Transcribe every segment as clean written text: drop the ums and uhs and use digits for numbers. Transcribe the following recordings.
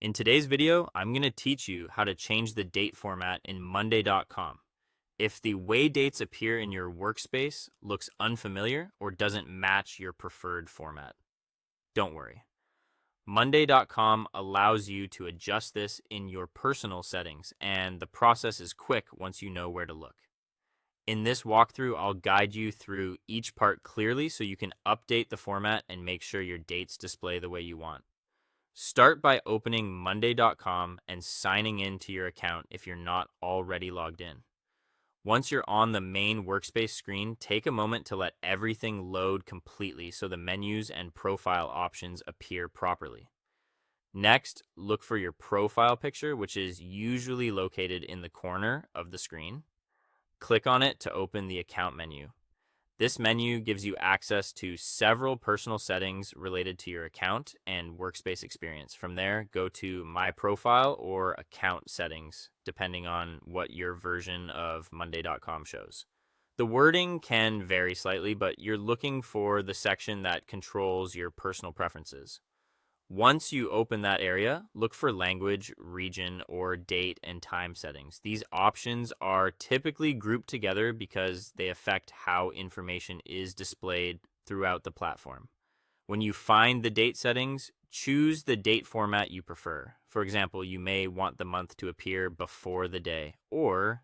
In today's video, I'm going to teach you how to change the date format in Monday.com. If the way dates appear in your workspace looks unfamiliar or doesn't match your preferred format, don't worry. Monday.com allows you to adjust this in your personal settings, and the process is quick once you know where to look. In this walkthrough, I'll guide you through each part clearly so you can update the format and make sure your dates display the way you want. Start by opening Monday.com and signing in to your account if you're not already logged in. Once you're on the main workspace screen, take a moment to let everything load completely so the menus and profile options appear properly. Next, look for your profile picture, which is usually located in the corner of the screen. Click on it to open the account menu. This menu gives you access to several personal settings related to your account and workspace experience. From there, go to My Profile or Account Settings, depending on what your version of Monday.com shows. The wording can vary slightly, but you're looking for the section that controls your personal preferences. Once you open that area, look for language, region, or date and time settings. These options are typically grouped together because they affect how information is displayed throughout the platform. When you find the date settings, choose the date format you prefer. For example, you may want the month to appear before the day, or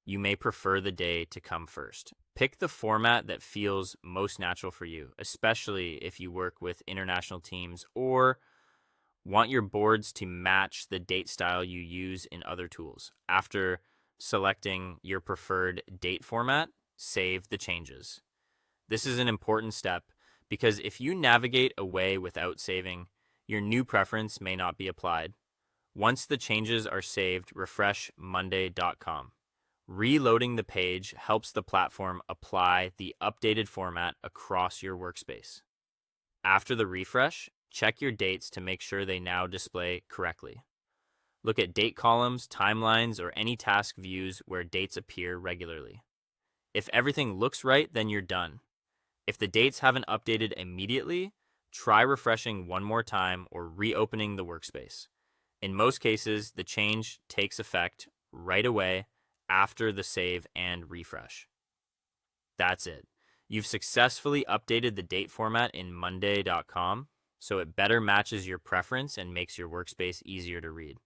you may prefer the day to come first. Pick the format that feels most natural for you, especially if you work with international teams or want your boards to match the date style you use in other tools. After selecting your preferred date format, save the changes. This is an important step because if you navigate away without saving, your new preference may not be applied. Once the changes are saved, refresh Monday.com. Reloading the page helps the platform apply the updated format across your workspace. After the refresh, check your dates to make sure they now display correctly. Look at date columns, timelines, or any task views where dates appear regularly. If everything looks right, then you're done. If the dates haven't updated immediately, try refreshing one more time or reopening the workspace. In most cases, the change takes effect right away after the save and refresh. That's it. You've successfully updated the date format in Monday.com, so it better matches your preference and makes your workspace easier to read.